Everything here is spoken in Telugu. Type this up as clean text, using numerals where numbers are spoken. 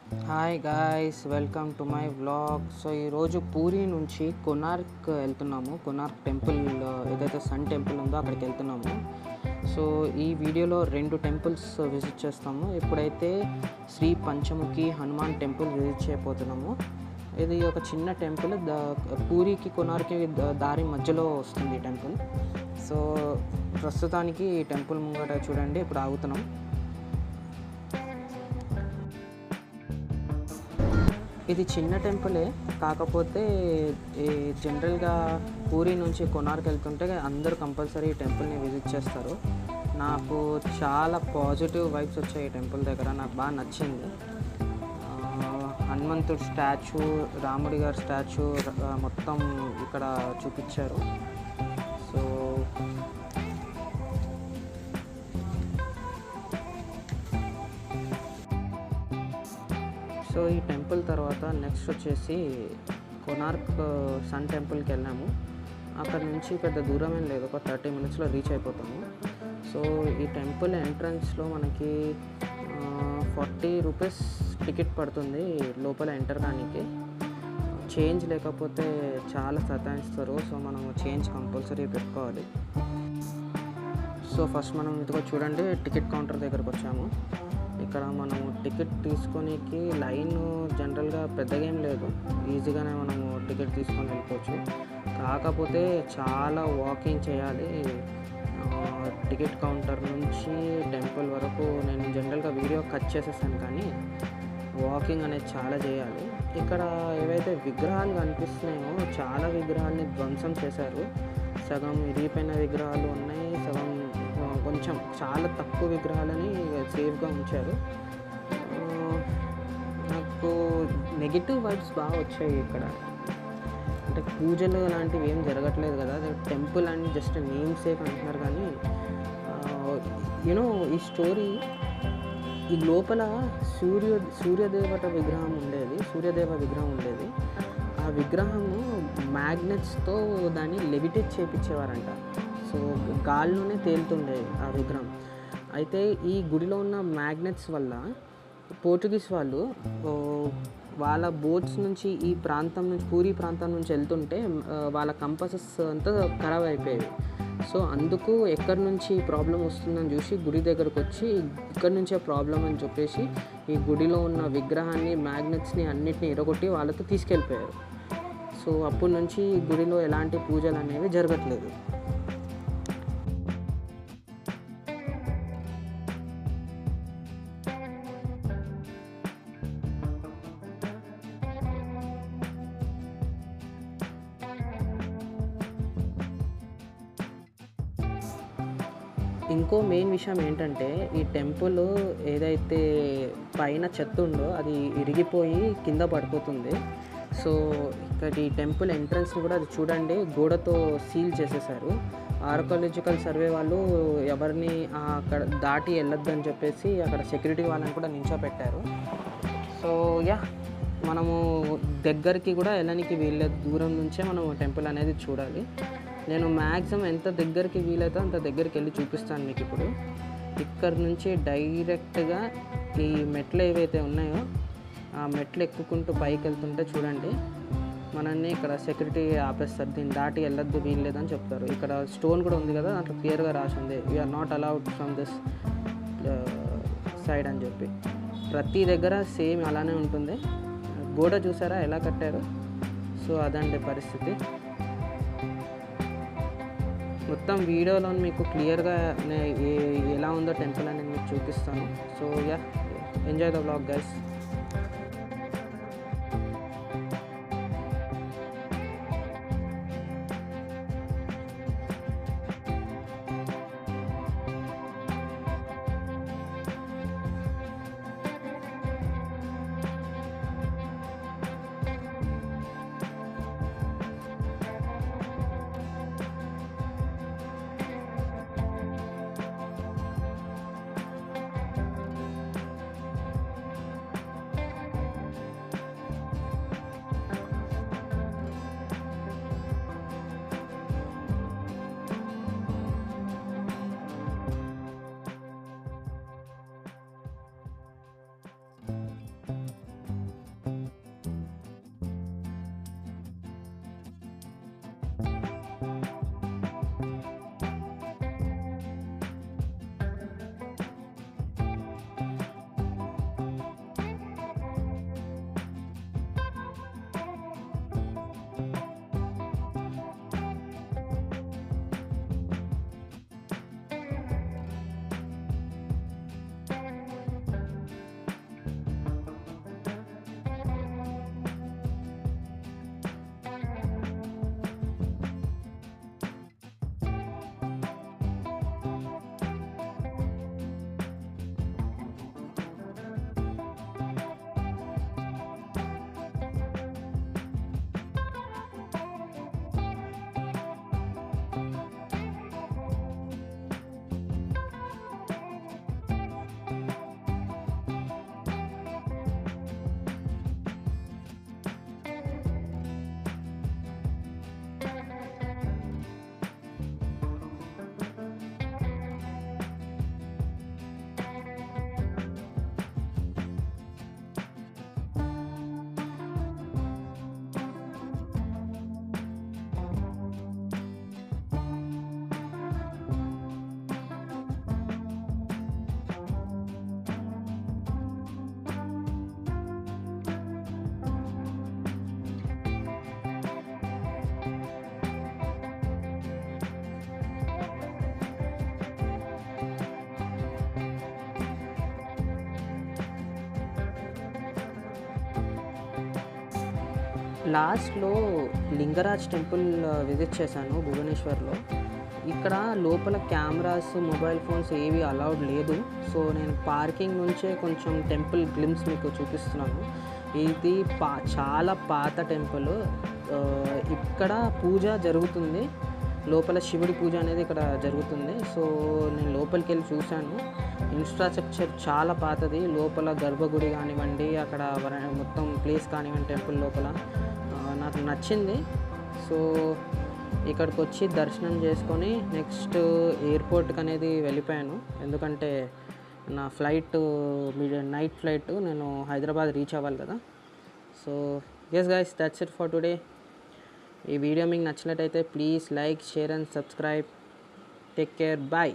Hi guys, welcome to my vlog. So ఈరోజు పూరి నుంచి కొనార్క్ వెళ్తున్నాము. కొనార్క్ టెంపుల్ ఏదైతే సన్ టెంపుల్ ఉందో అక్కడికి వెళ్తున్నాము. సో ఈ వీడియోలో 2 టెంపుల్స్ విజిట్ చేస్తాము. ఇప్పుడైతే శ్రీ పంచముఖి హనుమాన్ టెంపుల్ విజిట్ చేయబోతున్నాము. ఇది ఒక చిన్న టెంపుల్, పూరికి కొనార్కి దారి మధ్యలో వస్తుంది టెంపుల్. సో ప్రస్తుతానికి ఈ టెంపుల్ ముంగట చూడండి, ఇప్పుడు ఆగుతున్నాం. ఇది చిన్న టెంపులే, కాకపోతే జనరల్గా పూరి నుంచి కొనార్క్ వెళ్తుంటే అందరూ కంపల్సరీ ఈ టెంపుల్ని విజిట్ చేస్తారు. నాకు చాలా పాజిటివ్ వైబ్స్ వచ్చాయి ఈ టెంపుల్ దగ్గర, నాకు బాగా నచ్చింది. హనుమంతుడి స్టాచ్యూ, రాముడి గారి స్టాచ్యూ మొత్తం ఇక్కడ చూపించారు. సో ఈ టెంపుల్ తర్వాత నెక్స్ట్ వచ్చేసి కొనార్క్ సన్ టెంపుల్కి వెళ్ళాము. అక్కడ నుంచి పెద్ద దూరమేం లేదు, ఒక 30 minutesలో రీచ్ అయిపోతాము. సో ఈ టెంపుల్ ఎంట్రన్స్లో మనకి 40 రూపీస్ టికెట్ పడుతుంది లోపల ఎంటర్ కానీకి. చేంజ్ లేకపోతే చాలా సతాయిస్తారు. సో మనం చేంజ్ కంపల్సరీ పెట్టుకోవాలి. సో ఫస్ట్ మనం ఇదిగో చూడండి, టికెట్ కౌంటర్ దగ్గరకు వచ్చాము. ఇక్కడ మనము టికెట్ తీసుకొనికి లైన్ జనరల్గా పెద్దగా ఏం లేదు, ఈజీగానే మనము టికెట్ తీసుకొని వెళ్ళిపోవచ్చు. కాకపోతే చాలా వాకింగ్ చేయాలి టికెట్ కౌంటర్ నుంచి టెంపుల్ వరకు. నేను జనరల్గా వీడియో కట్ చేసేసాను, కానీ వాకింగ్ అనేది చాలా చేయాలి. ఇక్కడ ఏవైతే విగ్రహాలు కనిపిస్తున్నాయో చాలా విగ్రహాలని ధ్వంసం చేశారు. సగం ఇరిగిపోయిన విగ్రహాలు ఉన్నాయి, సగం కొంచెం చాలా తక్కువ విగ్రహాలని సేఫ్గా ఉంచారు. నాకు నెగిటివ్ వైబ్స్ బాగా వచ్చాయి ఇక్కడ. అంటే పూజలు లాంటివి ఏం జరగట్లేదు కదా, టెంపుల్ అని జస్ట్ నేమ్ సేక్ అంటున్నారు. కానీ ఈ స్టోరీ, ఈ లోపల సూర్యదేవ విగ్రహం ఉండేది. ఆ విగ్రహము మ్యాగ్నెట్స్తో దాన్ని లెవిటేట్ చేయించేవారంట. సో గాల్లోనే తేలుతుండే ఆ విగ్రహం. అయితే ఈ గుడిలో ఉన్న మ్యాగ్నెట్స్ వల్ల పోర్చుగీస్ వాళ్ళు వాళ్ళ బోట్స్ నుంచి ఈ ప్రాంతం నుంచి, పూరి ప్రాంతం నుంచి వెళ్తుంటే వాళ్ళ కంపాసెస్ అంతా ఖరాబ్ అయిపోయేవి. సో అందుకు ఎక్కడి నుంచి ప్రాబ్లం వస్తుందని చూసి గుడి దగ్గరకు వచ్చి ఇక్కడి నుంచే ప్రాబ్లం అని చెప్పేసి ఈ గుడిలో ఉన్న విగ్రహాన్ని, మ్యాగ్నెట్స్ని అన్నిటిని ఎరగొట్టి వాళ్ళతో తీసుకెళ్ళిపోయారు. సో అప్పటి నుంచి గుడిలో ఎలాంటి పూజలు అనేవి జరగట్లేదు. ఇంకో మెయిన్ విషయం ఏంటంటే, ఈ టెంపుల్ ఏదైతే పైన చెత్త ఉందో అది ఇరిగిపోయి కింద పడిపోతుంది. సో ఇక్కడ ఈ టెంపుల్ ఎంట్రన్స్ని కూడా అది చూడండి, గోడతో సీల్ చేసేసారు. ఆర్కియాలజికల్ సర్వే వాళ్ళు ఎవరిని అక్కడ దాటి వెళ్ళొద్దని చెప్పేసి అక్కడ సెక్యూరిటీ వాళ్ళని కూడా నించోపెట్టారు. సో మనము దగ్గరికి కూడా వెళ్ళడానికి వీళ్ళ దూరం నుంచే మనం టెంపుల్ అనేది చూడాలి. నేను మ్యాక్సిమం ఎంత దగ్గరికి వీలైతే అంత దగ్గరికి వెళ్ళి చూపిస్తాను మీకు. ఇప్పుడు ఇక్కడ నుంచి డైరెక్ట్గా ఈ మెట్లు ఏవైతే ఉన్నాయో ఆ మెట్లు ఎక్కుకుంటూ పైకి వెళ్తుంటే చూడండి, మనల్ని ఇక్కడ సెక్యూరిటీ ఆపేస్తారు. దీన్ని దాటి వెళ్ళొద్దు, వీల్లేదని చెప్తారు. ఇక్కడ స్టోన్ కూడా ఉంది కదా, దాంట్లో క్లియర్గా రాసి ఉంది, we are not allowed from this side అని చెప్పి. ప్రతి దగ్గర సేమ్ అలానే ఉంటుంది. గోడ చూసారా ఎలా కట్టారు? సో అదండి పరిస్థితి. మొత్తం వీడియోలో మీకు క్లియర్గా ఎలా ఉందో టెంపుల్ అనేది మీకు చూపిస్తాను. So enjoy the vlog guys. లాస్ట్‌లో లింగరాజ్ టెంపుల్ విజిట్ చేశాను భువనేశ్వర్‌లో. ఇక్కడ లోపల కెమెరాస్, మొబైల్ ఫోన్స్ ఏవి అలౌడ్ లేదు. సో, నేను పార్కింగ్ నుంచే కొంచెం టెంపుల్ గ్లిమ్స్ మీకు చూపిస్తున్నాను. ఇది చాలా పాత టెంపుల్. ఇక్కడ పూజ జరుగుతుంది. లోపల శివుడి పూజ అనేది ఇక్కడ జరుగుతుంది. సో, నేను లోపలికెళ్ళి చూశాను. ఇన్‌ఫ్రాస్ట్రక్చర్ చాలా పాతది. లోపల గర్భగుడి కానివ్వండి, అక్కడ మొత్తం ప్లేస్ కానివ్వండి టెంపుల్ లోపల నాకు నచ్చింది. సో, ఇక్కడికొచ్చి దర్శనం చేసుకొని నెక్స్ట్ ఎయిర్‌పోర్ట్‌కి అనేది వెళ్ళిపోయాను. ఎందుకంటే నా ఫ్లైట్ నైట్ ఫ్లైట్, నేను హైదరాబాద్ రీచ్ అవ్వాలి కదా. So yes guys, that's it for today. ఈ వీడియో మీకు నచ్చినట్టయితే please like, share and subscribe. Take care, bye.